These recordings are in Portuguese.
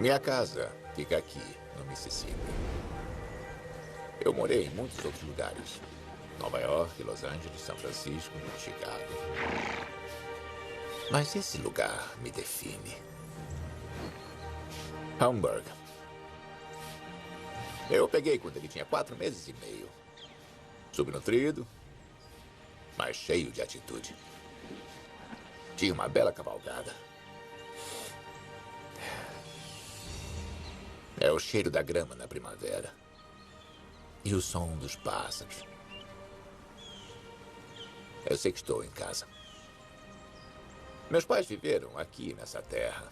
Minha casa fica aqui, no Mississippi. Eu morei em muitos outros lugares. Nova York, Los Angeles, São Francisco, Chicago. Mas esse lugar me define. Hamburg. Eu peguei quando ele tinha 4 meses e meio. Subnutrido, mas cheio de atitude. Tinha uma bela cavalgada. É o cheiro da grama na primavera. E o som dos pássaros. Eu sei que estou em casa. Meus pais viveram aqui nessa terra.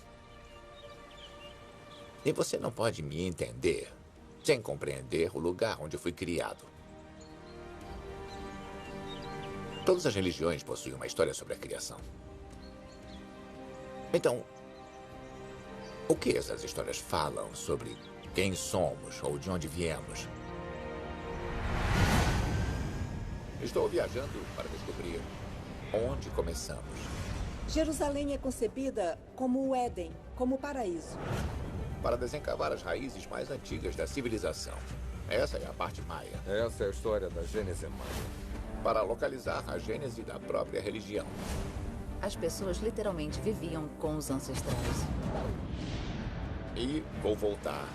E você não pode me entender sem compreender o lugar onde eu fui criado. Todas as religiões possuem uma história sobre a criação. Então, o que essas histórias falam sobre quem somos ou de onde viemos? Estou viajando para descobrir onde começamos. Jerusalém é concebida como o Éden, como o paraíso. Para desencavar as raízes mais antigas da civilização. Essa é a parte maia. Essa é a história da Gênese maia. Para localizar a gênese da própria religião. As pessoas literalmente viviam com os ancestrais. E vou voltar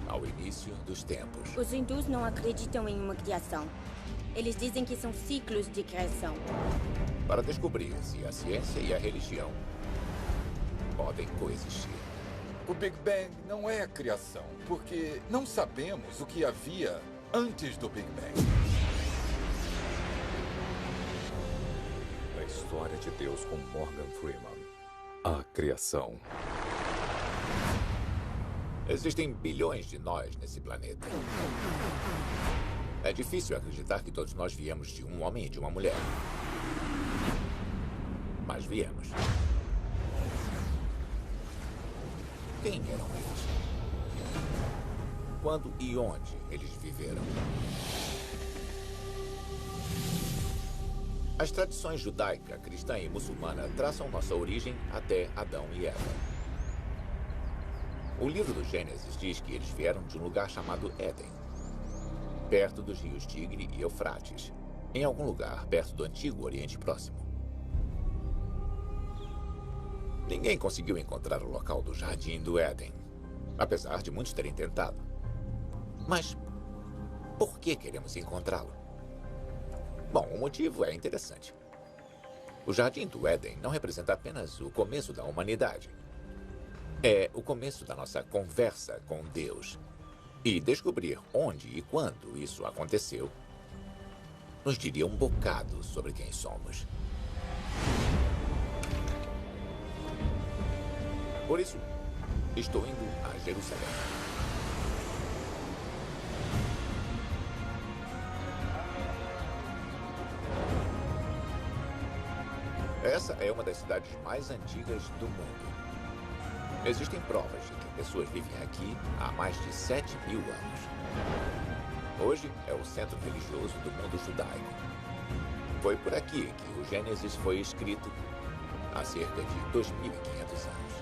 ao início dos tempos. Os hindus não acreditam em uma criação. Eles dizem que são ciclos de criação. Para descobrir se a ciência e a religião podem coexistir. O Big Bang não é a criação, porque não sabemos o que havia antes do Big Bang. A história de Deus com Morgan Freeman. A criação. Existem bilhões de nós nesse planeta. É difícil acreditar que todos nós viemos de um homem e de uma mulher. Mas viemos. Quem eram eles? Quando e onde eles viveram? As tradições judaica, cristã e muçulmana traçam nossa origem até Adão e Eva. O livro do Gênesis diz que eles vieram de um lugar chamado Éden, perto dos rios Tigre e Eufrates, em algum lugar perto do antigo Oriente Próximo. Ninguém conseguiu encontrar o local do Jardim do Éden, apesar de muitos terem tentado. Mas por que queremos encontrá-lo? Bom, o motivo é interessante. O Jardim do Éden não representa apenas o começo da humanidade. É o começo da nossa conversa com Deus. E descobrir onde e quando isso aconteceu nos diria um bocado sobre quem somos. Por isso, estou indo a Jerusalém. Essa é uma das cidades mais antigas do mundo. Existem provas de que pessoas vivem aqui há mais de 7.000 anos. Hoje é o centro religioso do mundo judaico. Foi por aqui que o Gênesis foi escrito há cerca de 2.500 anos.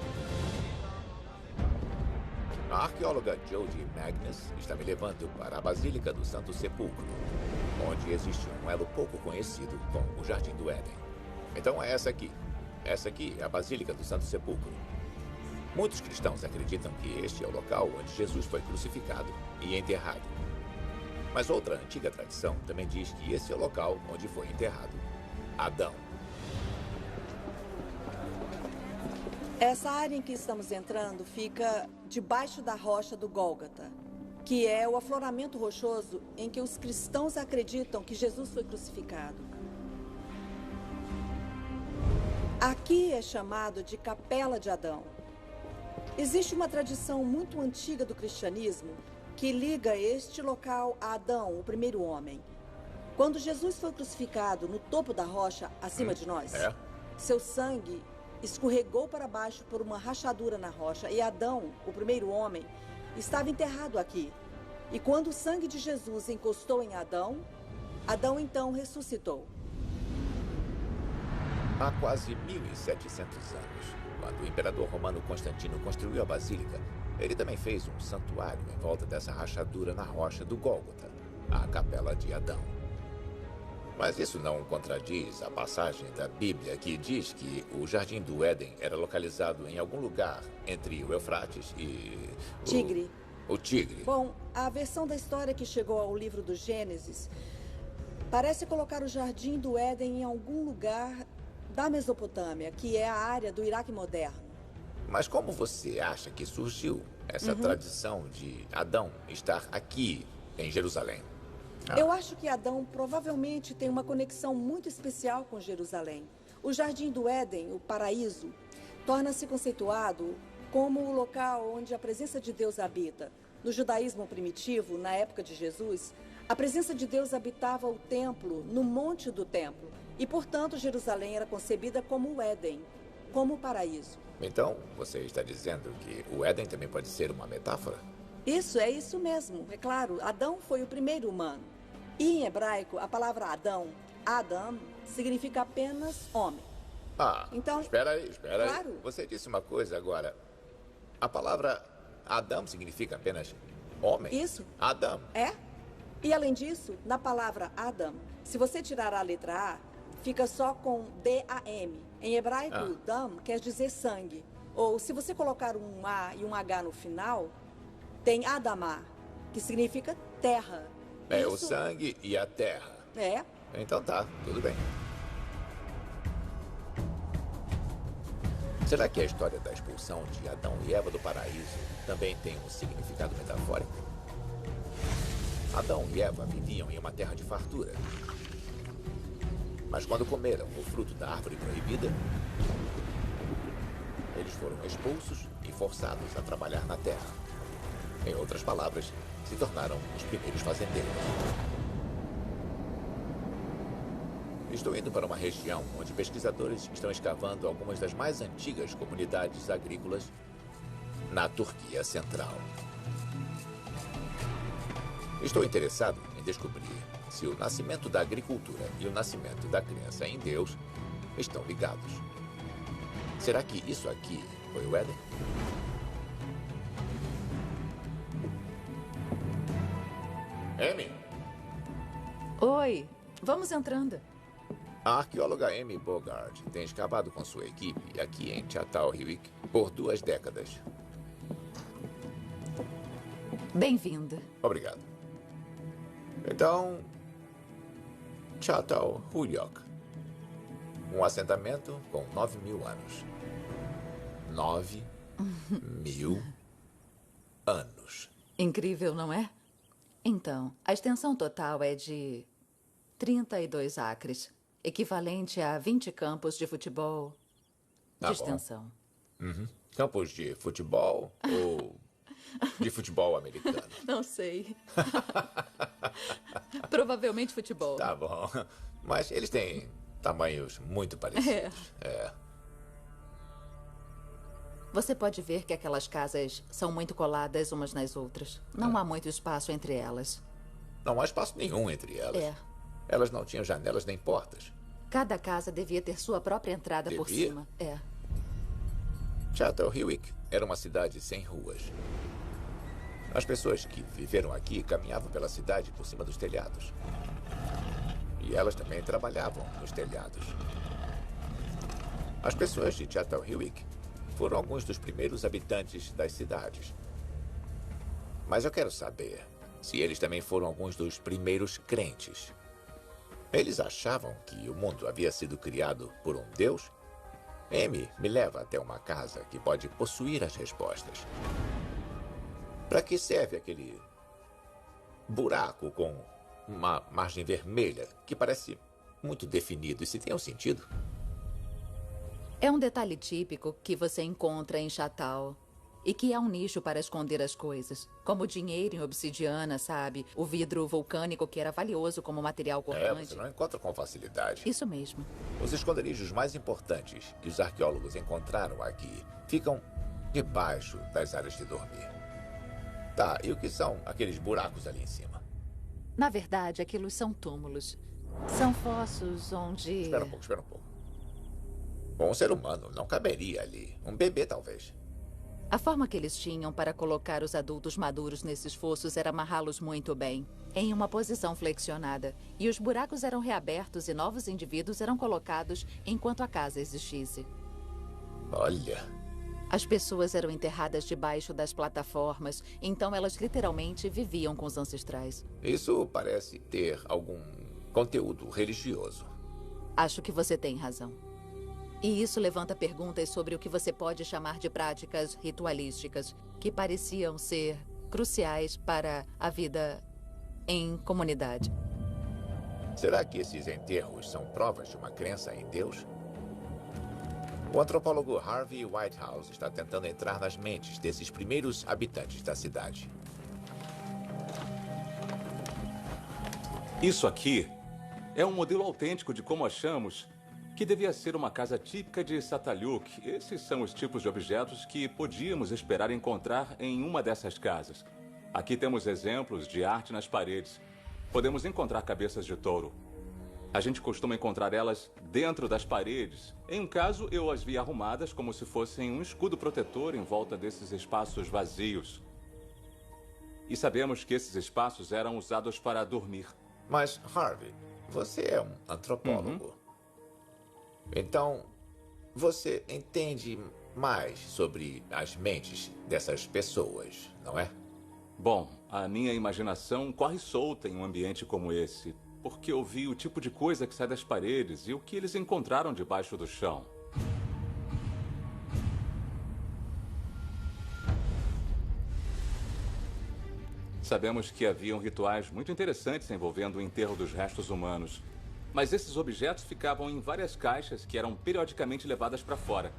A arqueóloga Jodie Magnus está me levando para a Basílica do Santo Sepulcro, onde existe um elo pouco conhecido com o Jardim do Éden. Então é essa aqui. Essa aqui é a Basílica do Santo Sepulcro. Muitos cristãos acreditam que este é o local onde Jesus foi crucificado e enterrado. Mas outra antiga tradição também diz que esse é o local onde foi enterrado Adão. Essa área em que estamos entrando fica debaixo da rocha do Gólgota, que é o afloramento rochoso em que os cristãos acreditam que Jesus foi crucificado. Aqui é chamado de Capela de Adão. Existe uma tradição muito antiga do cristianismo que liga este local a Adão, o primeiro homem. Quando Jesus foi crucificado no topo da rocha, acima de nós, seu sangue escorregou para baixo por uma rachadura na rocha e Adão, o primeiro homem, estava enterrado aqui. E quando o sangue de Jesus encostou em Adão, Adão então ressuscitou. Há quase 1.700 anos, quando o imperador romano Constantino construiu a basílica, ele também fez um santuário em volta dessa rachadura na rocha do Gólgota, a Capela de Adão. Mas isso não contradiz a passagem da Bíblia que diz que o Jardim do Éden era localizado em algum lugar entre o Eufrates e... Tigre. O Tigre. Bom, a versão da história que chegou ao livro do Gênesis parece colocar o Jardim do Éden em algum lugar da Mesopotâmia, que é a área do Iraque moderno. Mas como você acha que surgiu essa tradição de Adão estar aqui em Jerusalém? Eu acho que Adão provavelmente tem uma conexão muito especial com Jerusalém. O Jardim do Éden, o paraíso, torna-se conceituado como o local onde a presença de Deus habita. No judaísmo primitivo, na época de Jesus, a presença de Deus habitava o templo, no monte do templo. E, portanto, Jerusalém era concebida como o Éden, como o paraíso. Então, você está dizendo que o Éden também pode ser uma metáfora? Isso, é isso mesmo. É claro, Adão foi o primeiro humano. E em hebraico, a palavra Adão, Adam, significa apenas homem. Então, espera aí. claro. Você disse uma coisa agora. A palavra Adão significa apenas homem? Isso. Adão. É? E além disso, na palavra Adam, se você tirar a letra A, fica só com D-A-M. Em hebraico, Dam quer dizer sangue. Ou se você colocar um A e um H no final, tem Adamá, que significa terra. É o sangue e a terra. É. Então tá, tudo bem. Será que a história da expulsão de Adão e Eva do paraíso também tem um significado metafórico? Adão e Eva viviam em uma terra de fartura. Mas quando comeram o fruto da árvore proibida, eles foram expulsos e forçados a trabalhar na terra. Em outras palavras, se tornaram os primeiros fazendeiros. Estou indo para uma região onde pesquisadores estão escavando algumas das mais antigas comunidades agrícolas na Turquia Central. Estou interessado em descobrir se o nascimento da agricultura e o nascimento da crença em Deus estão ligados. Será que isso aqui foi o Éden? Amy? Oi, vamos entrando. A arqueóloga Amy Bogart tem escavado com sua equipe aqui em Çatalhöyük por 2 décadas. Bem-vinda. Obrigado. Então, Çatalhöyük. Um assentamento com 9.000 anos. 9.000 anos. Incrível, não é? Então, a extensão total é de 32 acres, equivalente a 20 campos de futebol de extensão. Campos de futebol ou de futebol americano? Não sei. Provavelmente futebol. Tá bom. Mas eles têm tamanhos muito parecidos. Você pode ver que aquelas casas são muito coladas umas nas outras. Não há muito espaço entre elas. Não há espaço nenhum entre elas. É. Elas não tinham janelas nem portas. Cada casa devia ter sua própria entrada por Devia? cima. É. Çatalhöyük era uma cidade sem ruas. As pessoas que viveram aqui caminhavam pela cidade por cima dos telhados. E elas também trabalhavam nos telhados. As pessoas de Çatalhöyük foram alguns dos primeiros habitantes das cidades. Mas eu quero saber se eles também foram alguns dos primeiros crentes. Eles achavam que o mundo havia sido criado por um Deus? Amy me leva até uma casa que pode possuir as respostas. Para que serve aquele buraco com uma margem vermelha que parece muito definido? E se tem um sentido? É um detalhe típico que você encontra em Chatal e que é um nicho para esconder as coisas. Como o dinheiro em obsidiana, sabe? O vidro vulcânico que era valioso como material cortante. Você não encontra com facilidade. Isso mesmo. Os esconderijos mais importantes que os arqueólogos encontraram aqui ficam debaixo das áreas de dormir. Tá, e o que são aqueles buracos ali em cima? Na verdade, aquilo são túmulos. São fossos onde... Espera um pouco. Um ser humano não caberia ali. Um bebê, talvez. A forma que eles tinham para colocar os adultos maduros nesses fossos era amarrá-los muito bem, em uma posição flexionada. E os buracos eram reabertos e novos indivíduos eram colocados enquanto a casa existisse. Olha. As pessoas eram enterradas debaixo das plataformas, então elas literalmente viviam com os ancestrais. Isso parece ter algum conteúdo religioso. Acho que você tem razão. E isso levanta perguntas sobre o que você pode chamar de práticas ritualísticas, que pareciam ser cruciais para a vida em comunidade. Será que esses enterros são provas de uma crença em Deus? O antropólogo Harvey Whitehouse está tentando entrar nas mentes desses primeiros habitantes da cidade. Isso aqui é um modelo autêntico de como achamos que devia ser uma casa típica de Satalhuk. Esses são os tipos de objetos que podíamos esperar encontrar em uma dessas casas. Aqui temos exemplos de arte nas paredes. Podemos encontrar cabeças de touro. A gente costuma encontrar elas dentro das paredes. Em um caso, eu as vi arrumadas como se fossem um escudo protetor em volta desses espaços vazios. E sabemos que esses espaços eram usados para dormir. Mas, Harvey, você é um antropólogo. Então, você entende mais sobre as mentes dessas pessoas, não é? Bom, a minha imaginação corre solta em um ambiente como esse, porque eu vi o tipo de coisa que sai das paredes e o que eles encontraram debaixo do chão. Sabemos que haviam rituais muito interessantes envolvendo o enterro dos restos humanos. Mas esses objetos ficavam em várias caixas que eram periodicamente levadas para fora.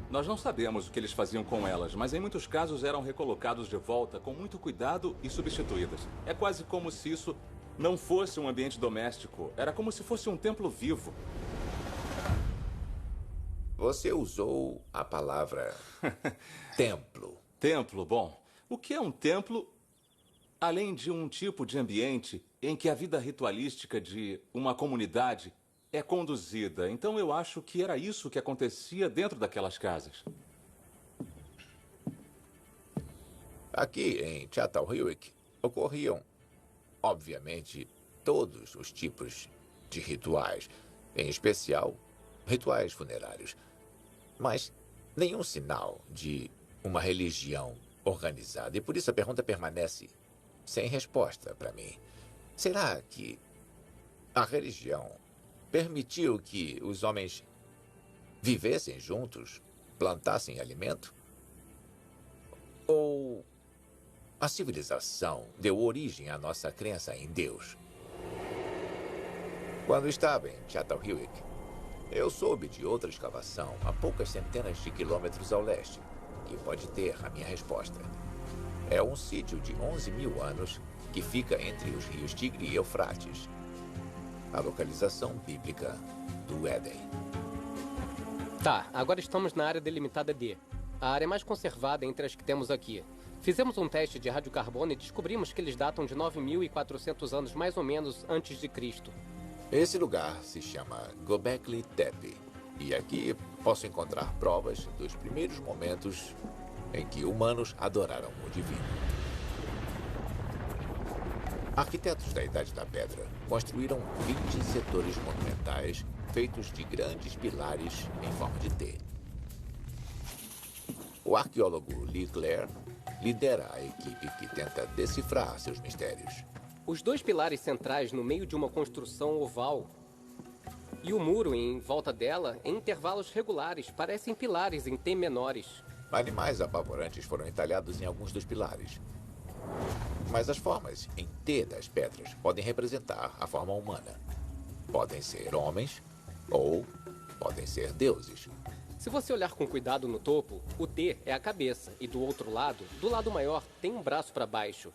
Nós não sabemos o que eles faziam com elas, mas em muitos casos eram recolocados de volta com muito cuidado e substituídas. É quase como se isso não fosse um ambiente doméstico. Era como se fosse um templo vivo. Você usou a palavra templo. Templo, bom. O que é um templo, além de um tipo de ambiente em que a vida ritualística de uma comunidade é conduzida? Então eu acho que era isso que acontecia dentro daquelas casas. Aqui em Çatalhöyük ocorriam, obviamente, todos os tipos de rituais, em especial rituais funerários. Mas nenhum sinal de uma religião organizada. E por isso a pergunta permanece sem resposta para mim. Será que a religião permitiu que os homens vivessem juntos, plantassem alimento? Ou a civilização deu origem à nossa crença em Deus? Quando estava em Çatalhöyük, eu soube de outra escavação a poucas centenas de quilômetros ao leste, que pode ter a minha resposta. É um sítio de 11 mil anos que fica entre os rios Tigre e Eufrates. A localização bíblica do Éden. Tá, agora estamos na área delimitada D. A área mais conservada entre as que temos aqui. Fizemos um teste de radiocarbono e descobrimos que eles datam de 9.400 anos mais ou menos antes de Cristo. Esse lugar se chama Göbekli Tepe. E aqui posso encontrar provas dos primeiros momentos em que humanos adoraram o divino. Arquitetos da Idade da Pedra construíram 20 setores monumentais feitos de grandes pilares em forma de T. O arqueólogo Lee Clare lidera a equipe que tenta decifrar seus mistérios. Os dois pilares centrais no meio de uma construção oval e o muro em volta dela, em intervalos regulares, parecem pilares em T menores. Animais apavorantes foram entalhados em alguns dos pilares. Mas as formas em T das pedras podem representar a forma humana. Podem ser homens ou podem ser deuses. Se você olhar com cuidado no topo, o T é a cabeça e do outro lado, do lado maior, tem um braço para baixo.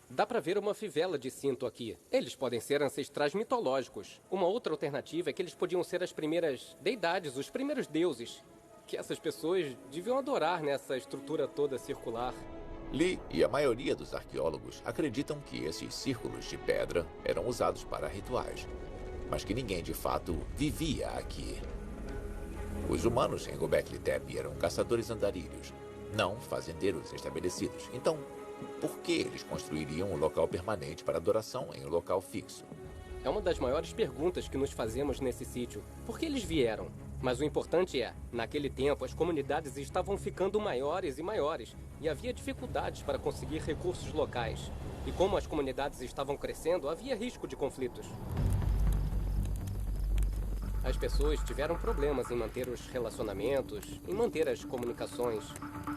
Dá para ver uma fivela de cinto aqui. Eles podem ser ancestrais mitológicos. Uma outra alternativa é que eles podiam ser as primeiras deidades, os primeiros deuses, que essas pessoas deviam adorar nessa estrutura toda circular. Lee e a maioria dos arqueólogos acreditam que esses círculos de pedra eram usados para rituais, mas que ninguém de fato vivia aqui. Os humanos em Göbekli Tepe eram caçadores andarilhos, não fazendeiros estabelecidos. Então, por que eles construiriam um local permanente para adoração em um local fixo? É uma das maiores perguntas que nos fazemos nesse sítio. Por que eles vieram? Mas o importante é, naquele tempo, as comunidades estavam ficando maiores e maiores, e havia dificuldades para conseguir recursos locais. E como as comunidades estavam crescendo, havia risco de conflitos. As pessoas tiveram problemas em manter os relacionamentos, em manter as comunicações.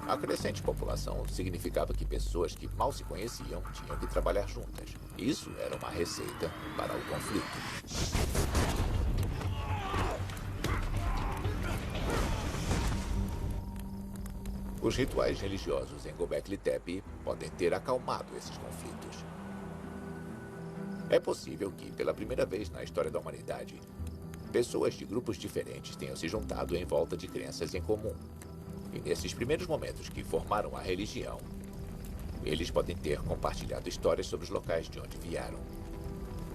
A crescente população significava que pessoas que mal se conheciam tinham que trabalhar juntas. Isso era uma receita para o conflito. Os rituais religiosos em Göbekli Tepe podem ter acalmado esses conflitos. É possível que, pela primeira vez na história da humanidade, pessoas de grupos diferentes tenham se juntado em volta de crenças em comum. E nesses primeiros momentos que formaram a religião, eles podem ter compartilhado histórias sobre os locais de onde vieram.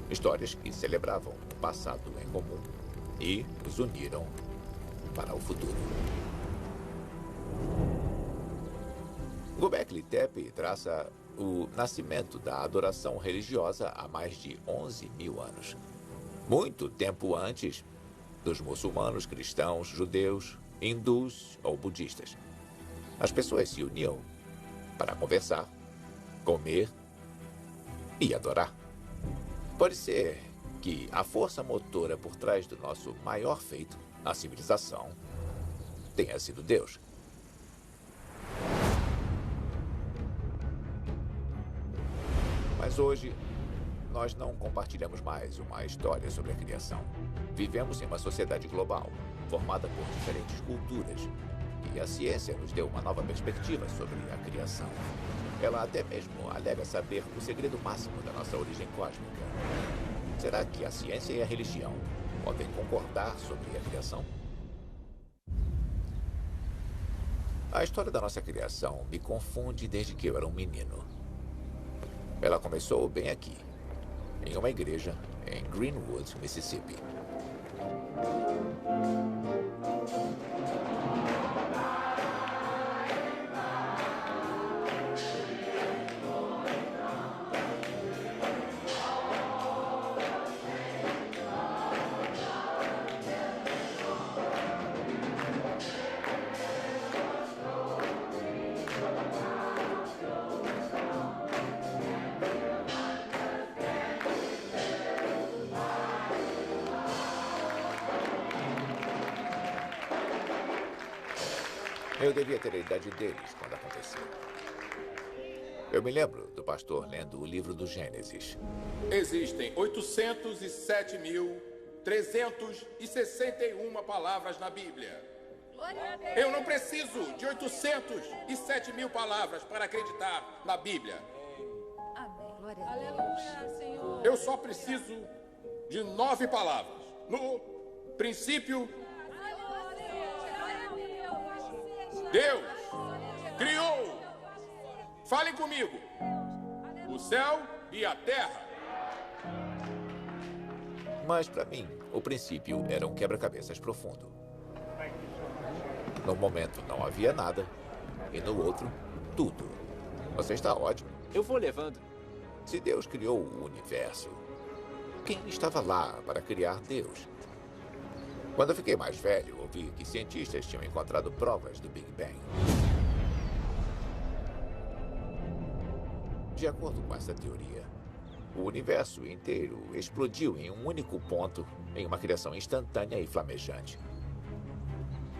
Histórias que celebravam um passado em comum e os uniram para o futuro. Göbekli Tepe traça o nascimento da adoração religiosa há mais de 11 mil anos. Muito tempo antes dos muçulmanos, cristãos, judeus, hindus ou budistas. As pessoas se uniam para conversar, comer e adorar. Pode ser que a força motora por trás do nosso maior feito, a civilização, tenha sido Deus. Mas hoje, nós não compartilhamos mais uma história sobre a criação. Vivemos em uma sociedade global, formada por diferentes culturas. E a ciência nos deu uma nova perspectiva sobre a criação. Ela até mesmo alega saber o segredo máximo da nossa origem cósmica. Será que a ciência e a religião podem concordar sobre a criação? A história da nossa criação me confunde desde que eu era um menino. Ela começou bem aqui, em uma igreja em Greenwood, Mississippi. Eu devia ter a idade deles quando aconteceu. Eu me lembro do pastor lendo o livro do Gênesis. Existem 807.361 palavras na Bíblia. Eu não preciso de 807.000 palavras para acreditar na Bíblia. Eu só preciso de 9 palavras. No princípio, Deus criou, falem comigo, o céu e a terra. Mas para mim, o princípio era um quebra-cabeças profundo. No momento não havia nada, e no outro, tudo. Você está ótimo. Eu vou levando. Se Deus criou o universo, quem estava lá para criar Deus? Quando eu fiquei mais velho, ouvi que cientistas tinham encontrado provas do Big Bang. De acordo com essa teoria, o universo inteiro explodiu em um único ponto, em uma criação instantânea e flamejante.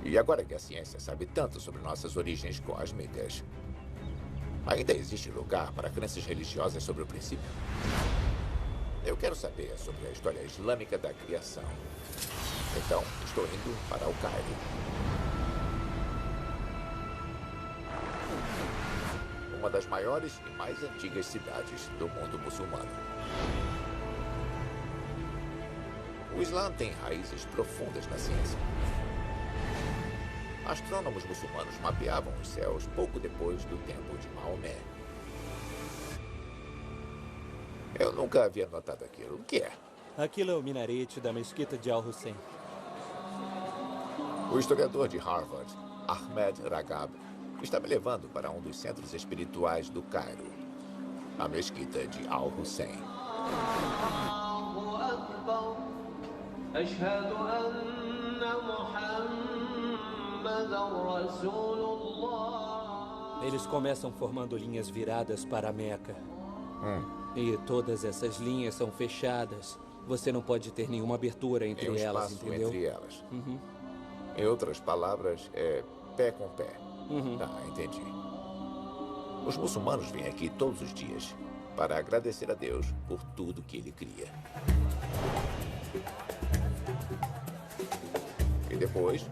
E agora que a ciência sabe tanto sobre nossas origens cósmicas, ainda existe lugar para crenças religiosas sobre o princípio? Eu quero saber sobre a história islâmica da criação. Então, estou indo para o Cairo. Uma das maiores e mais antigas cidades do mundo muçulmano. O Islã tem raízes profundas na ciência. Astrônomos muçulmanos mapeavam os céus pouco depois do tempo de Maomé. Eu nunca havia notado aquilo. O que é? Aquilo é o minarete da mesquita de Al-Hussein. O historiador de Harvard, Ahmed Ragab, está me levando para um dos centros espirituais do Cairo, a mesquita de Al-Hussein. Eles começam formando linhas viradas para Meca. E todas essas linhas são fechadas. Você não pode ter nenhuma abertura entre elas, entendeu? Entre elas. Em outras palavras, é pé com pé. Tá, entendi. Os muçulmanos vêm aqui todos os dias para agradecer a Deus por tudo que Ele cria. E depois,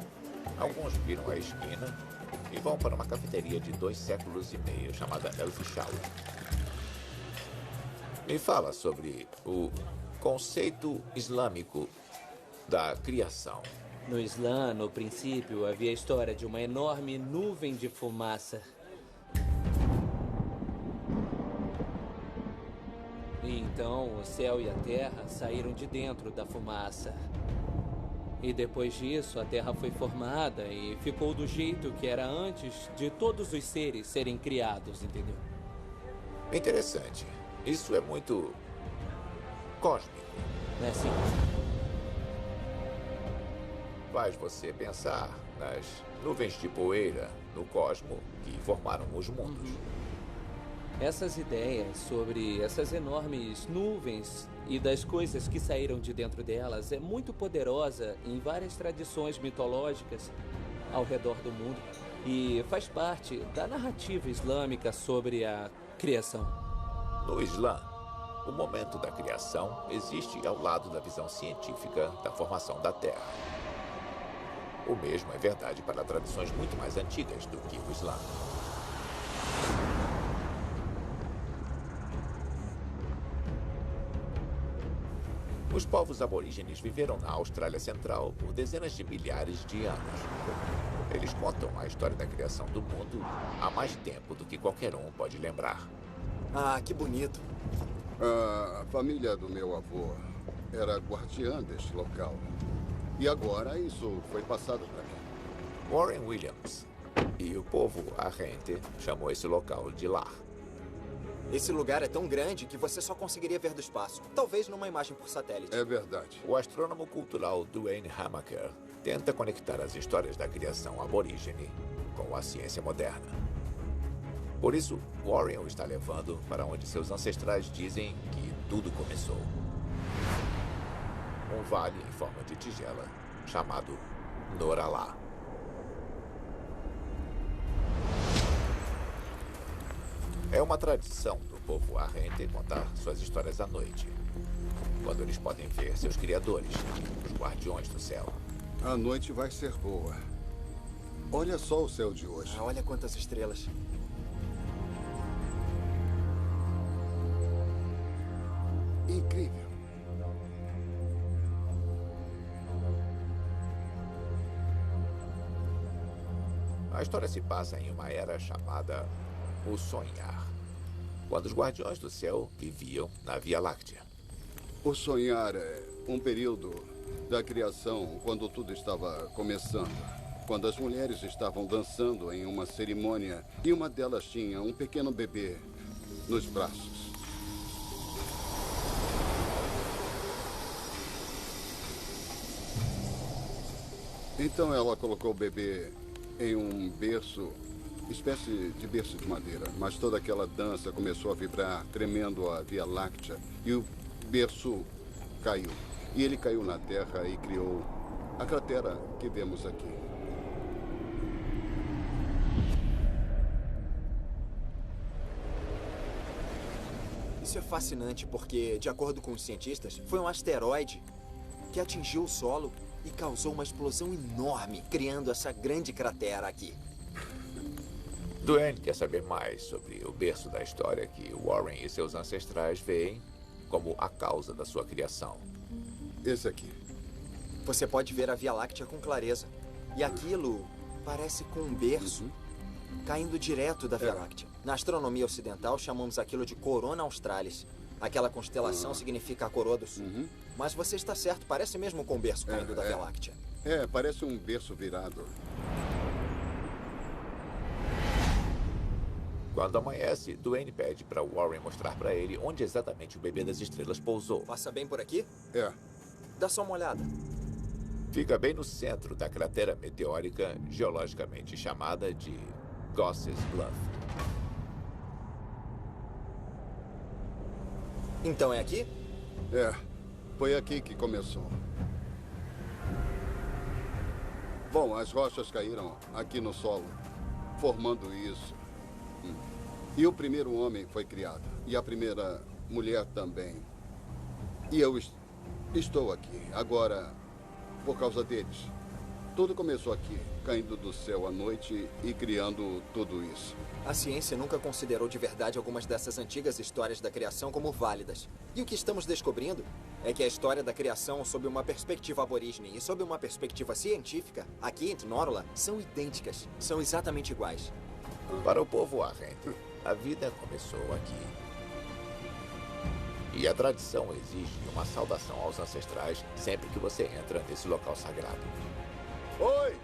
alguns viram a esquina e vão para uma cafeteria de 2 séculos e meio chamada El Fishal. Me fala sobre o conceito islâmico da criação. No Islã, no princípio, havia a história de uma enorme nuvem de fumaça. E então o céu e a terra saíram de dentro da fumaça. E depois disso, a terra foi formada e ficou do jeito que era antes de todos os seres serem criados, entendeu? Interessante. Isso é muito cósmico. É sim. Faz você pensar nas nuvens de poeira no cosmo que formaram os mundos. Essas ideias sobre essas enormes nuvens e das coisas que saíram de dentro delas é muito poderosa em várias tradições mitológicas ao redor do mundo e faz parte da narrativa islâmica sobre a criação. No Islã, o momento da criação existe ao lado da visão científica da formação da Terra. O mesmo é verdade para tradições muito mais antigas do que o Islã. Os povos aborígenes viveram na Austrália Central por dezenas de milhares de anos. Eles contam a história da criação do mundo há mais tempo do que qualquer um pode lembrar. Ah, que bonito. A família do meu avô era guardiã deste local. E agora isso foi passado para mim. Warren Williams e o povo Arrente chamou esse local de lar. Esse lugar é tão grande que você só conseguiria ver do espaço. Talvez numa imagem por satélite. É verdade. O astrônomo cultural Duane Hamaker tenta conectar as histórias da criação aborígene com a ciência moderna. Por isso, Warren o está levando para onde seus ancestrais dizem que tudo começou. Um vale em forma de tigela, chamado Noralá. É uma tradição do povo Arrente contar suas histórias à noite, quando eles podem ver seus criadores, os guardiões do céu. A noite vai ser boa. Olha só o céu de hoje. Ah, olha quantas estrelas. Incrível. A história se passa em uma era chamada o Sonhar, quando os guardiões do céu viviam na Via Láctea. O Sonhar é um período da criação quando tudo estava começando. Quando as mulheres estavam dançando em uma cerimônia e uma delas tinha um pequeno bebê nos braços. Então ela colocou o bebê em um berço, espécie de berço de madeira. Mas toda aquela dança começou a vibrar, tremendo a Via Láctea. E o berço caiu. E ele caiu na terra e criou a cratera que vemos aqui. Isso é fascinante porque, de acordo com os cientistas, foi um asteroide que atingiu o solo e causou uma explosão enorme, criando essa grande cratera aqui. Duane quer saber mais sobre o berço da história que Warren e seus ancestrais veem como a causa da sua criação. Esse aqui. Você pode ver a Via Láctea com clareza. E aquilo parece com um berço caindo direto da Via Láctea. Na astronomia ocidental, chamamos aquilo de Corona Australis. Aquela constelação significa a coroa do sul. Mas você está certo, parece mesmo com o berço caindo da Via Láctea. É, parece um berço virado. Quando amanhece, Dwayne pede para Warren mostrar para ele onde exatamente o bebê das estrelas pousou. Passa bem por aqui? É. Dá só uma olhada. Fica bem no centro da cratera meteórica, geologicamente chamada de Gosses Bluff. Então é aqui? É. Foi aqui que começou. Bom, as rochas caíram aqui no solo, formando isso. E o primeiro homem foi criado. E a primeira mulher também. E eu estou aqui agora por causa deles. Tudo começou aqui, caindo do céu à noite e criando tudo isso. A ciência nunca considerou de verdade algumas dessas antigas histórias da criação como válidas. E o que estamos descobrindo é que a história da criação, sob uma perspectiva aborígene e sob uma perspectiva científica, aqui em Tnorula, são idênticas. São exatamente iguais. Para o povo Arrente, a vida começou aqui. E a tradição exige uma saudação aos ancestrais sempre que você entra nesse local sagrado. Oi!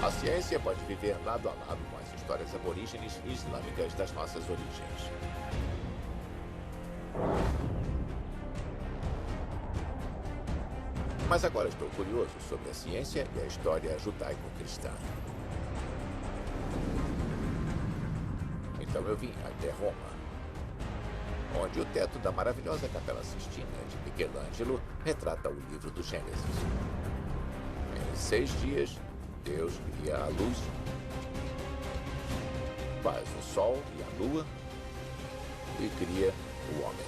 A ciência pode viver lado a lado com as histórias aborígenes e islâmicas das nossas origens. Mas agora estou curioso sobre a ciência e a história judaico-cristã. Então eu vim até Roma, onde o teto da maravilhosa Capela Sistina de Michelangelo retrata o livro do Gênesis. Em 6 dias, Deus cria a luz, faz o sol e a lua e cria o homem.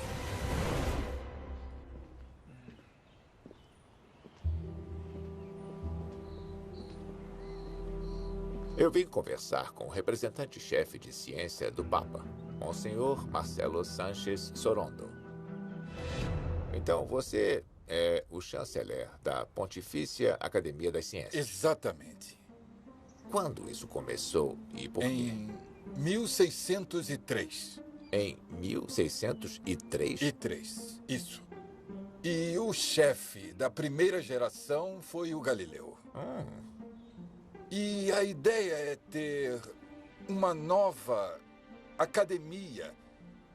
Eu vim conversar com o representante-chefe de ciência do Papa, Monsenhor Marcelo Sánchez Sorondo. Então, você é o chanceler da Pontifícia Academia das Ciências. Exatamente. Quando isso começou e por quê? Em 1603. Em 1603? E 3, isso. E o chefe da primeira geração foi o Galileu. E a ideia é ter uma nova academia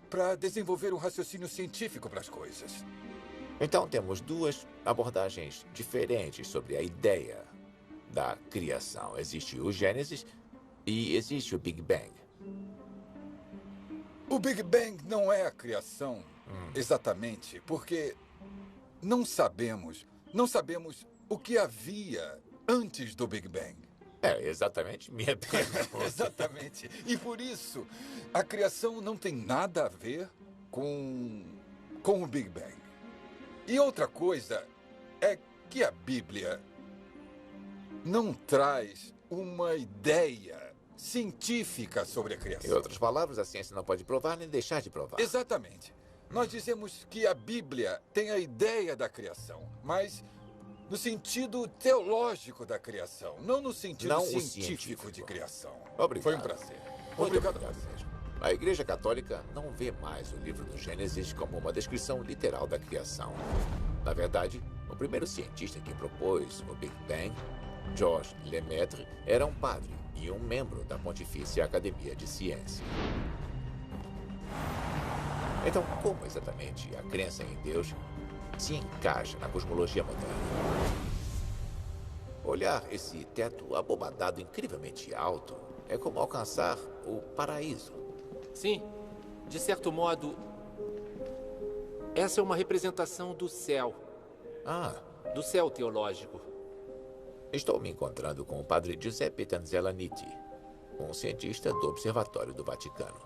para desenvolver um raciocínio científico para as coisas. Então temos duas abordagens diferentes sobre a ideia da criação. Existe o Gênesis e existe o Big Bang. O Big Bang não é a criação exatamente, porque não sabemos o que havia antes do Big Bang. É exatamente minha pergunta. Exatamente. E por isso, a criação não tem nada a ver com o Big Bang. E outra coisa é que a Bíblia não traz uma ideia científica sobre a criação. Em outras palavras, a ciência não pode provar nem deixar de provar. Exatamente. Nós dizemos que a Bíblia tem a ideia da criação, mas no sentido teológico da criação, não no sentido científico de criação. Obrigado. Foi um prazer. Obrigado mesmo. A Igreja Católica não vê mais o livro do Gênesis como uma descrição literal da criação. Na verdade, o primeiro cientista que propôs o Big Bang, Georges Lemaitre, era um padre e um membro da Pontifícia Academia de Ciência. Então, como exatamente a crença em Deus se encaixa na cosmologia moderna? Olhar esse teto abobadado incrivelmente alto é como alcançar o paraíso. Sim, de certo modo, essa é uma representação do céu. Do céu teológico. Estou me encontrando com o padre Giuseppe Tanzella-Nitti, um cientista do Observatório do Vaticano.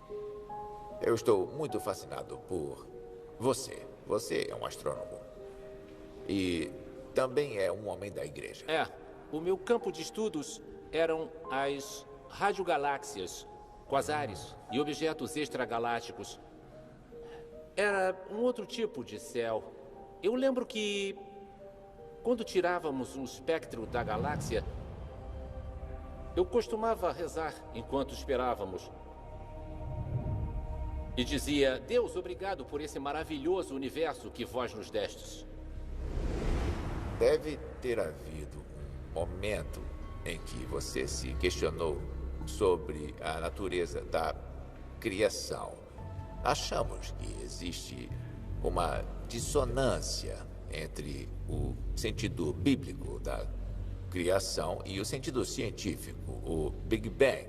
Eu estou muito fascinado por você. Você é um astrônomo. E também é um homem da igreja. O meu campo de estudos eram as radiogaláxias, quasares e objetos extragalácticos. Era um outro tipo de céu. Eu lembro que, quando tirávamos um espectro da galáxia, Eu costumava rezar enquanto esperávamos. E dizia: Deus, obrigado por esse maravilhoso universo que vós nos destes. Deve ter havido um momento em que você se questionou sobre a natureza da criação. Achamos que existe uma dissonância entre o sentido bíblico da criação e o sentido científico, o Big Bang.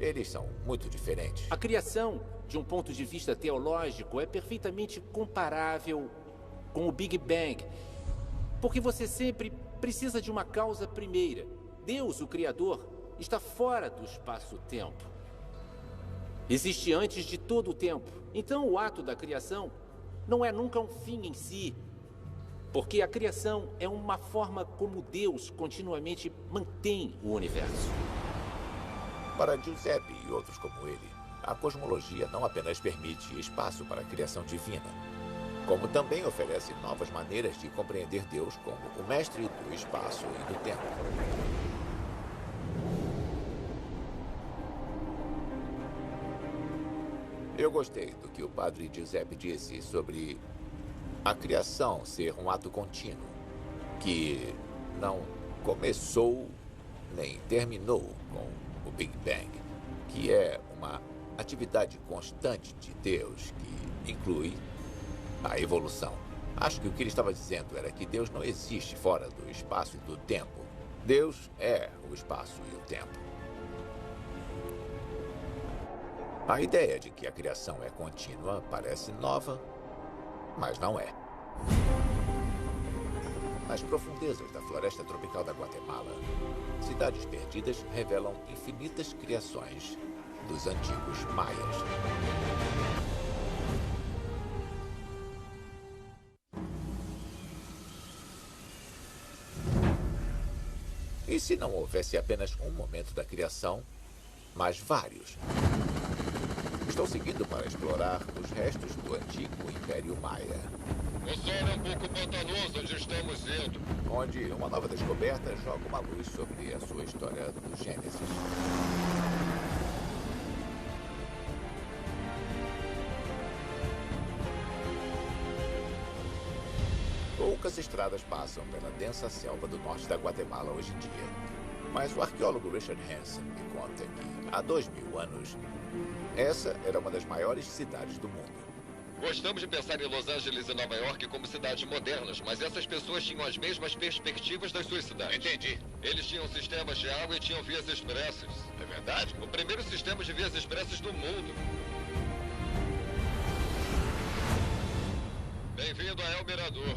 Eles são muito diferentes. A criação, de um ponto de vista teológico, é perfeitamente comparável com o Big Bang, porque você sempre precisa de uma causa primeira. Deus, o Criador, está fora do espaço-tempo. Existe antes de todo o tempo. Então, o ato da criação não é nunca um fim em si, porque a criação é uma forma como Deus continuamente mantém o universo. Para Giuseppe e outros como ele, a cosmologia não apenas permite espaço para a criação divina, como também oferece novas maneiras de compreender Deus como o mestre do espaço e do tempo. Eu gostei do que o padre Giuseppe disse sobre a criação ser um ato contínuo, que não começou nem terminou com o Big Bang, que é uma atividade constante de Deus que inclui a evolução. Acho que o que ele estava dizendo era que Deus não existe fora do espaço e do tempo. Deus é o espaço e o tempo. A ideia de que a criação é contínua parece nova, mas não é. Nas profundezas da floresta tropical da Guatemala, cidades perdidas revelam infinitas criações dos antigos maias. E se não houvesse apenas um momento da criação, mas vários? Estou seguindo para explorar os restos do antigo Império Maia. O solo é um pouco pantanoso onde estamos indo. Onde uma nova descoberta joga uma luz sobre a sua história do Gênesis. Poucas estradas passam pela densa selva do norte da Guatemala hoje em dia. Mas o arqueólogo Richard Hansen me conta que, há 2000 anos, essa era uma das maiores cidades do mundo. Gostamos de pensar em Los Angeles e Nova York como cidades modernas, mas essas pessoas tinham as mesmas perspectivas das suas cidades. Entendi. Eles tinham sistemas de água e tinham vias expressas. É verdade? O primeiro sistema de vias expressas do mundo. Bem-vindo a El Mirador.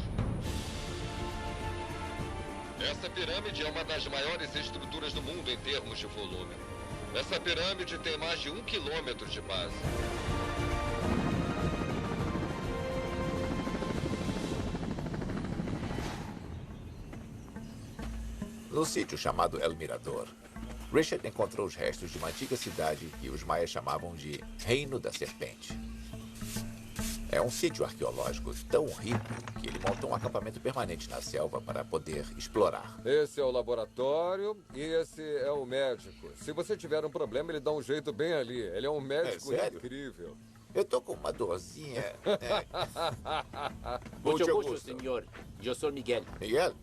Essa pirâmide é uma das maiores estruturas do mundo em termos de volume. Essa pirâmide tem mais de 1 quilômetro de base. No sítio chamado El Mirador, Richard encontrou os restos de uma antiga cidade que os maias chamavam de Reino da Serpente. É um sítio arqueológico tão rico que ele montou um acampamento permanente na selva para poder explorar. Esse é o laboratório e esse é o médico. Se você tiver um problema, ele dá um jeito bem ali. Ele é um médico incrível. Eu tô com uma dorzinha. Muito gusto, senhor. Eu sou Miguel. Miguel?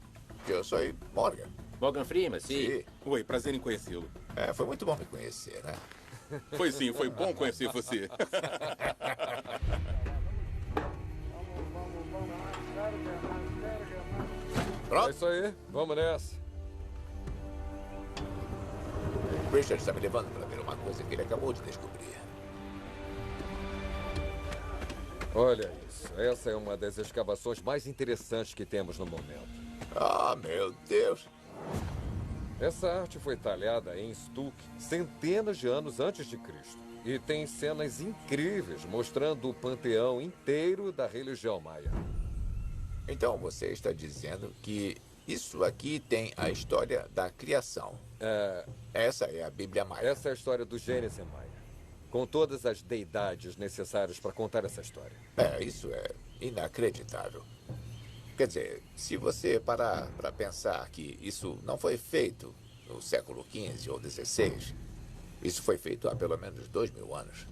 Eu sou Morgan. Morgan Freeman, sim. Oi, prazer em conhecê-lo. Foi muito bom me conhecer, né? Foi sim, foi bom conhecer você. Pronto? É isso aí, vamos nessa. Richard está me levando para ver uma coisa que ele acabou de descobrir. Olha isso, essa é uma das escavações mais interessantes que temos no momento. Ah, meu Deus! Essa arte foi talhada em estuque centenas de anos antes de Cristo. E tem cenas incríveis mostrando o panteão inteiro da religião maia. Então você está dizendo que isso aqui tem a história da criação. Essa é a Bíblia Maia. Essa é a história do Gênesis Maia. Com todas as deidades necessárias para contar essa história. Isso é inacreditável. Quer dizer, se você parar para pensar que isso não foi feito no século XV ou XVI. Isso foi feito há pelo menos 2000 anos.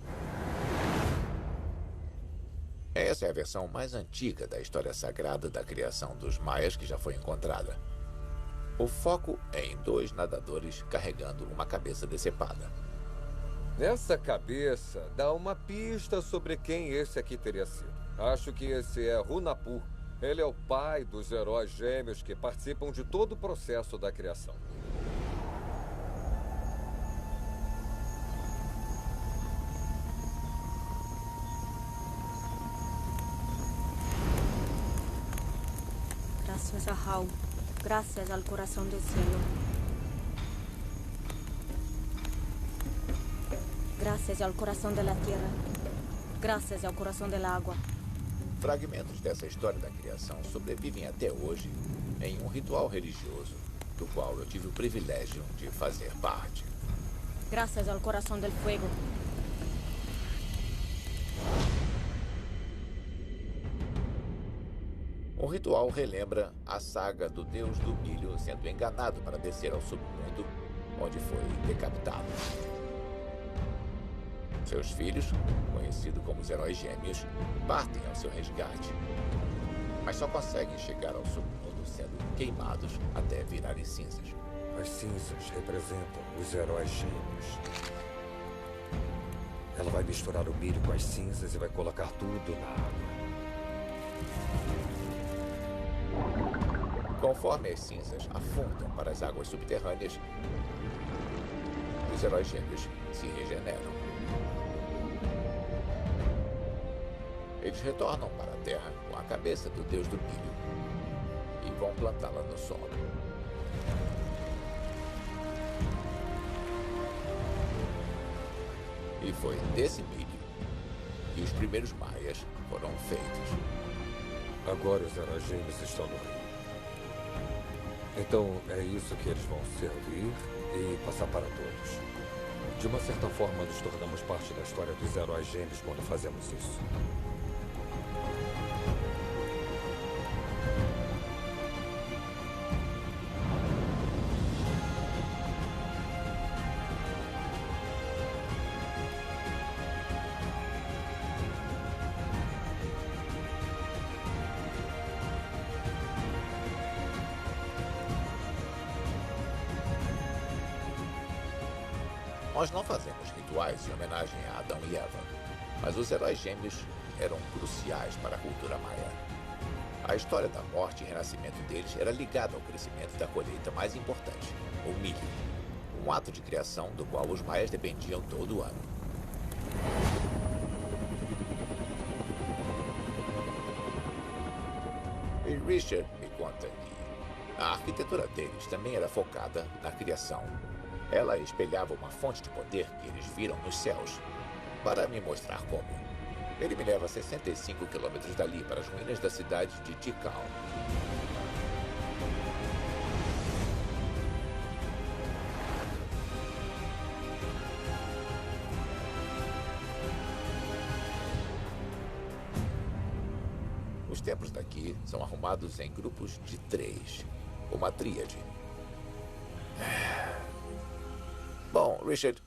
Essa é a versão mais antiga da história sagrada da criação dos maias que já foi encontrada. O foco é em 2 nadadores carregando uma cabeça decepada. Essa cabeça dá uma pista sobre quem esse aqui teria sido. Acho que esse é Hunahpu. Ele é o pai dos heróis gêmeos que participam de todo o processo da criação. Gracias a Hau. Gracias al corazón del cielo. Gracias al corazón de la tierra. Gracias al corazón del agua. Fragmentos dessa história da criação sobrevivem até hoje em um ritual religioso, do qual eu tive o privilégio de fazer parte. Gracias al corazón del fuego. O ritual relembra a saga do deus do milho sendo enganado para descer ao submundo, onde foi decapitado. Seus filhos, conhecidos como os heróis gêmeos, partem ao seu resgate, mas só conseguem chegar ao submundo sendo queimados até virarem cinzas. As cinzas representam os heróis gêmeos. Ela vai misturar o milho com as cinzas e vai colocar tudo na água. Conforme as cinzas afundam para as águas subterrâneas, os heróis gêmeos se regeneram. Eles retornam para a Terra com a cabeça do deus do milho e vão plantá-la no solo. E foi desse milho que os primeiros maias foram feitos. Agora os heróis gêmeos estão no rio. Então é isso que eles vão servir e passar para todos. De uma certa forma, nos tornamos parte da história dos heróis gêmeos quando fazemos isso. Nós não fazemos rituais em homenagem a Adão e Eva, mas os heróis gêmeos eram cruciais para a cultura maia. A história da morte e renascimento deles era ligada ao crescimento da colheita mais importante, o milho, um ato de criação do qual os maias dependiam todo ano. E Richard me conta que a arquitetura deles também era focada na criação. Ela espelhava uma fonte de poder que eles viram nos céus. Para me mostrar como, ele me leva 65 quilômetros dali para as ruínas da cidade de Tikal. Os templos daqui são arrumados em grupos de 3, uma tríade. Bom, Richard,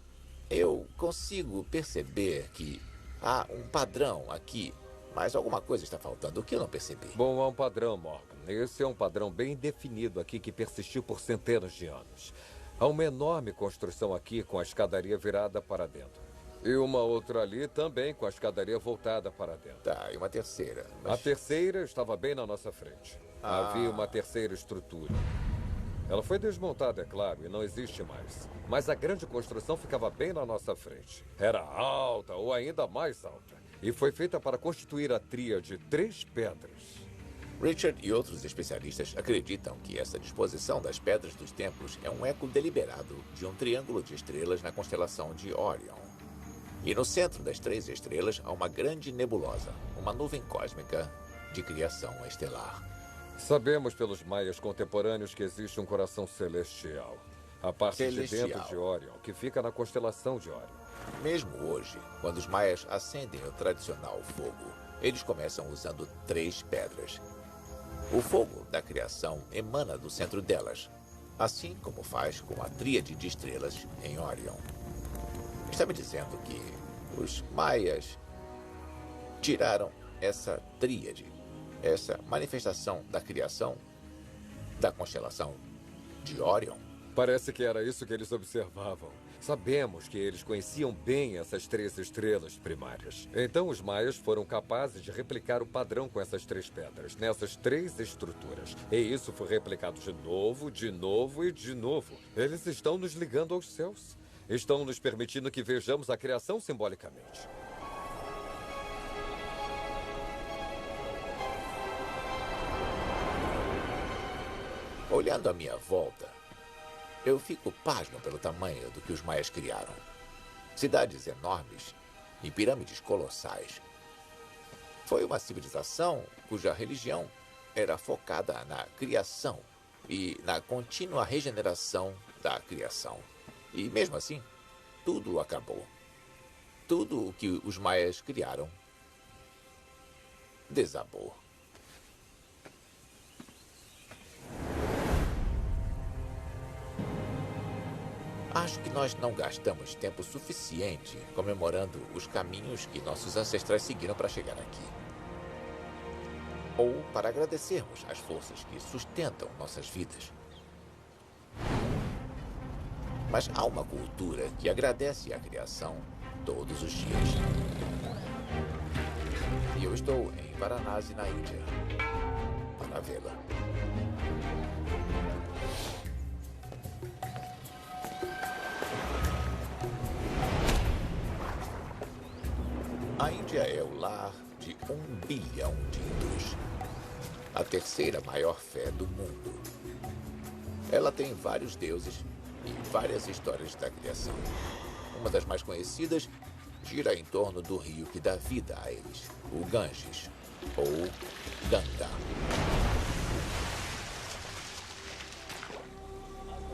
eu consigo perceber que há um padrão aqui, mas alguma coisa está faltando. O que eu não percebi? Bom, há um padrão, Morgan. Esse é um padrão bem definido aqui que persistiu por centenas de anos. Há uma enorme construção aqui com a escadaria virada para dentro. E uma outra ali também com a escadaria voltada para dentro. Tá, e uma terceira. A terceira estava bem na nossa frente. Havia uma terceira estrutura. Ela foi desmontada, é claro, e não existe mais. Mas a grande construção ficava bem na nossa frente. Era alta ou ainda mais alta. E foi feita para constituir a tríade 3 pedras. Richard e outros especialistas acreditam que essa disposição das pedras dos templos é um eco deliberado de um triângulo de estrelas na constelação de Orion. E no centro das 3 estrelas há uma grande nebulosa, uma nuvem cósmica de criação estelar. Sabemos pelos maias contemporâneos que existe um coração celestial. A parte de dentro de Orion, que fica na constelação de Orion. Mesmo hoje, quando os maias acendem o tradicional fogo, eles começam usando 3 pedras. O fogo da criação emana do centro delas. Assim como faz com a tríade de estrelas em Orion. Está me dizendo que os maias tiraram essa tríade, essa manifestação da criação da constelação de Orion? Parece que era isso que eles observavam. Sabemos que eles conheciam bem essas 3 estrelas primárias. Então os maias foram capazes de replicar o padrão com essas 3 pedras, nessas 3 estruturas. E isso foi replicado de novo, de novo e de novo. Eles estão nos ligando aos céus. Estão nos permitindo que vejamos a criação simbolicamente. Olhando à minha volta, eu fico pasmo pelo tamanho do que os maias criaram. Cidades enormes e pirâmides colossais. Foi uma civilização cuja religião era focada na criação e na contínua regeneração da criação. E mesmo assim, tudo acabou. Tudo o que os maias criaram desabou. Acho que nós não gastamos tempo suficiente comemorando os caminhos que nossos ancestrais seguiram para chegar aqui. Ou para agradecermos as forças que sustentam nossas vidas. Mas há uma cultura que agradece a criação todos os dias. E eu estou em Varanasi, na Índia, para vê-la. A Índia é o lar de 1 bilhão de hindus, a terceira maior fé do mundo. Ela tem vários deuses e várias histórias da criação. Uma das mais conhecidas gira em torno do rio que dá vida a eles, o Ganges, ou Ganga.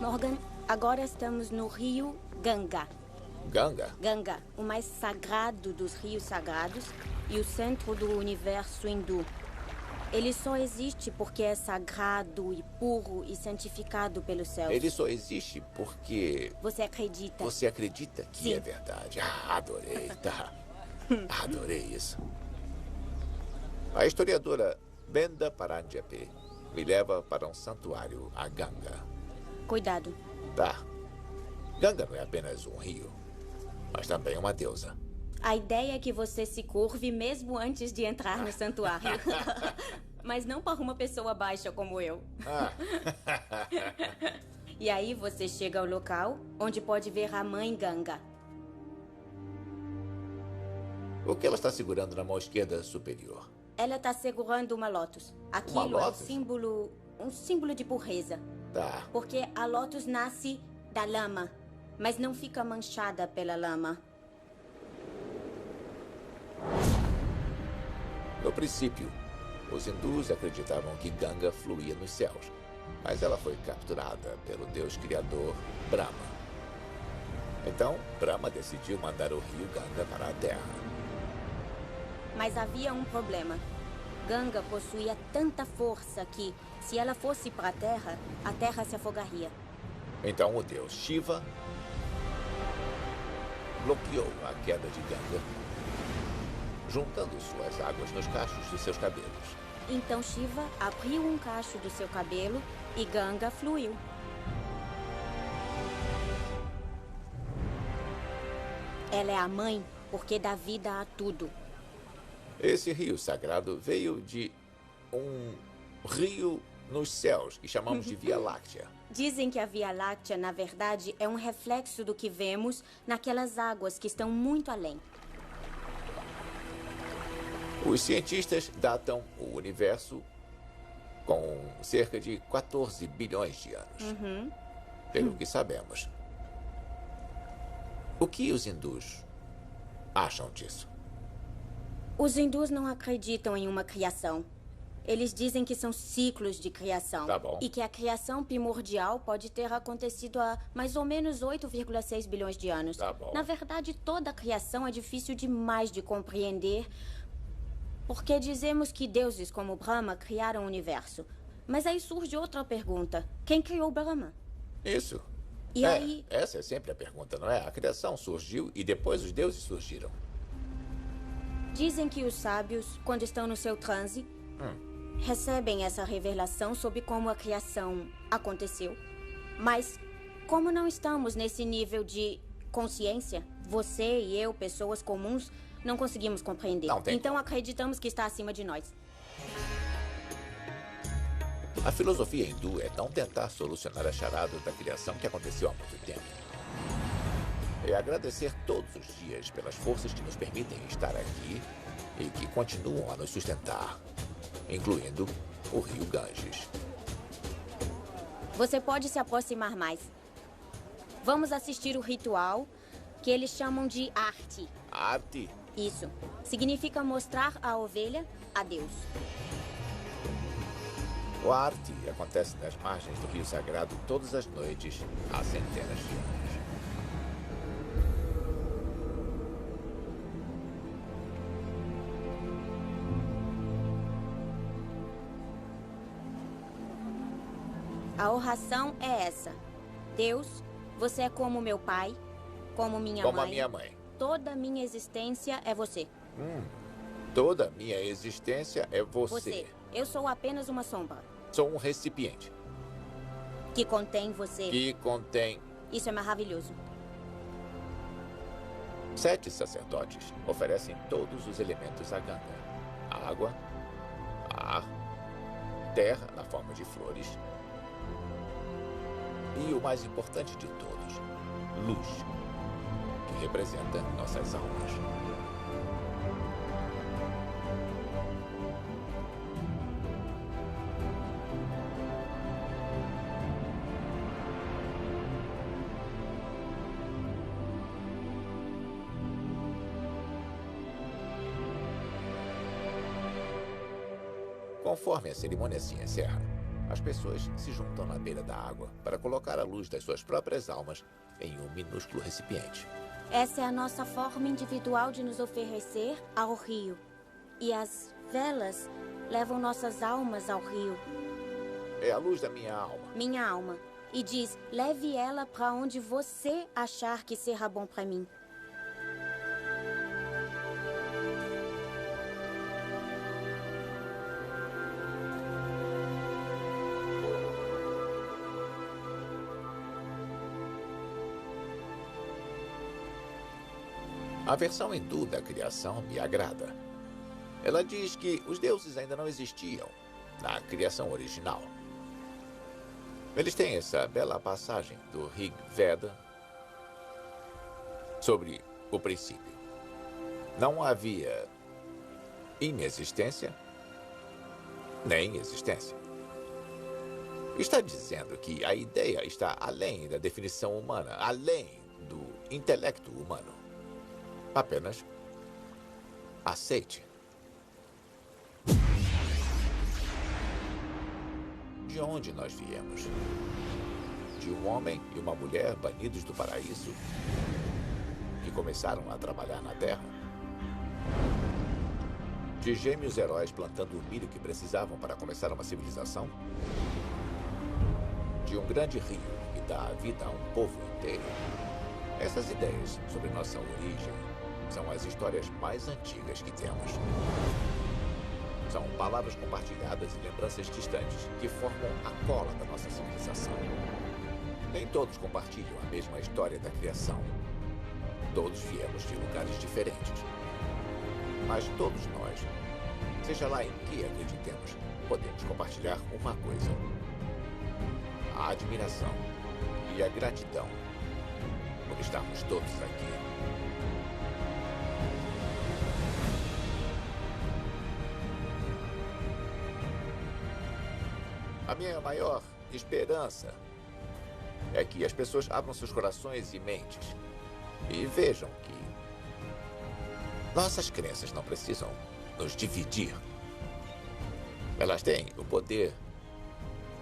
Morgan, agora estamos no rio Ganga. Ganga? Ganga, o mais sagrado dos rios sagrados e o centro do universo hindu. Ele só existe porque é sagrado e puro e santificado pelos céus. Ele só existe porque... Você acredita? Você acredita que Sim. é verdade. Ah, adorei, tá. Adorei isso. A historiadora Benda Paranjape me leva para um santuário, a Ganga. Cuidado. Tá. Ganga não é apenas um rio, mas também uma deusa. A ideia é que você se curve mesmo antes de entrar no santuário. Mas não para uma pessoa baixa como eu. E aí você chega ao local onde pode ver a mãe Ganga. O que ela está segurando na mão esquerda superior? Ela está segurando uma lótus. Aquilo é um símbolo de pureza. Tá. Porque a lótus nasce da lama, mas não fica manchada pela lama. No princípio, os hindus acreditavam que Ganga fluía nos céus, mas ela foi capturada pelo deus criador Brahma. Então, Brahma decidiu mandar o rio Ganga para a Terra. Mas havia um problema. Ganga possuía tanta força que, se ela fosse para a Terra se afogaria. Então o deus Shiva bloqueou a queda de Ganga, juntando suas águas nos cachos de seus cabelos. Então Shiva abriu um cacho do seu cabelo e Ganga fluiu. Ela é a mãe porque dá vida a tudo. Esse rio sagrado veio de um rio nos céus que chamamos de Via Láctea. Dizem que a Via Láctea, na verdade, é um reflexo do que vemos naquelas águas que estão muito além. Os cientistas datam o universo com cerca de 14 bilhões de anos. Pelo que sabemos. O que os hindus acham disso? Os hindus não acreditam em uma criação. Eles dizem que são ciclos de criação. Tá bom. E que a criação primordial pode ter acontecido há mais ou menos 8,6 bilhões de anos. Tá bom. Na verdade, toda a criação é difícil demais de compreender, porque dizemos que deuses como Brahma criaram o universo. Mas aí surge outra pergunta. Quem criou Brahma? Isso. E aí... Essa é sempre a pergunta, não é? A criação surgiu e depois os deuses surgiram. Dizem que os sábios, quando estão no seu transe, recebem essa revelação sobre como a criação aconteceu. Mas, como não estamos nesse nível de consciência, você e eu, pessoas comuns, não conseguimos compreender. Então acreditamos que está acima de nós. A filosofia hindu é não tentar solucionar a charada da criação que aconteceu há muito tempo. É agradecer todos os dias pelas forças que nos permitem estar aqui e que continuam a nos sustentar, incluindo o rio Ganges. Você pode se aproximar mais. Vamos assistir o ritual que eles chamam de arte. Arte? Isso. Significa mostrar a ovelha a Deus. O arte acontece nas margens do rio sagrado todas as noites há centenas de anos. A oração é essa. Deus, você é como meu pai, como minha mãe. Como a minha mãe. Toda a minha existência é você. Toda a minha existência é você. Eu sou apenas uma sombra. Sou um recipiente. Que contém você. Que contém... Isso é maravilhoso. 7 sacerdotes oferecem todos os elementos à Ganga. Água, ar, terra na forma de flores e o mais importante de todos, luz, que representa nossas almas. Conforme a cerimônia se encerra, as pessoas se juntam na beira da água para colocar a luz das suas próprias almas em um minúsculo recipiente. Essa é a nossa forma individual de nos oferecer ao rio. E as velas levam nossas almas ao rio. É a luz da minha alma. Minha alma. E diz, leve ela para onde você achar que será bom para mim. A versão hindu da criação me agrada. Ela diz que os deuses ainda não existiam na criação original. Eles têm essa bela passagem do Rig Veda sobre o princípio. Não havia inexistência nem existência. Está dizendo que a ideia está além da definição humana, além do intelecto humano. Apenas aceite. De onde nós viemos? De um homem e uma mulher banidos do paraíso que começaram a trabalhar na terra? De gêmeos heróis plantando o milho que precisavam para começar uma civilização? De um grande rio que dá a vida a um povo inteiro? Essas ideias sobre nossa origem são as histórias mais antigas que temos. São palavras compartilhadas e lembranças distantes que formam a cola da nossa civilização. Nem todos compartilham a mesma história da criação. Todos viemos de lugares diferentes. Mas todos nós, seja lá em que acreditemos, podemos compartilhar uma coisa: a admiração e a gratidão por estarmos todos aqui. A minha maior esperança é que as pessoas abram seus corações e mentes e vejam que nossas crenças não precisam nos dividir. Elas têm o poder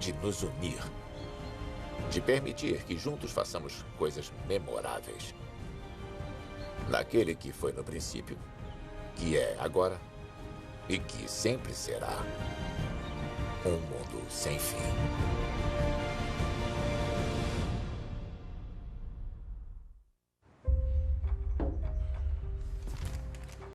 de nos unir, de permitir que juntos façamos coisas memoráveis. Naquele que foi no princípio, que é agora e que sempre será um mundo sem fim.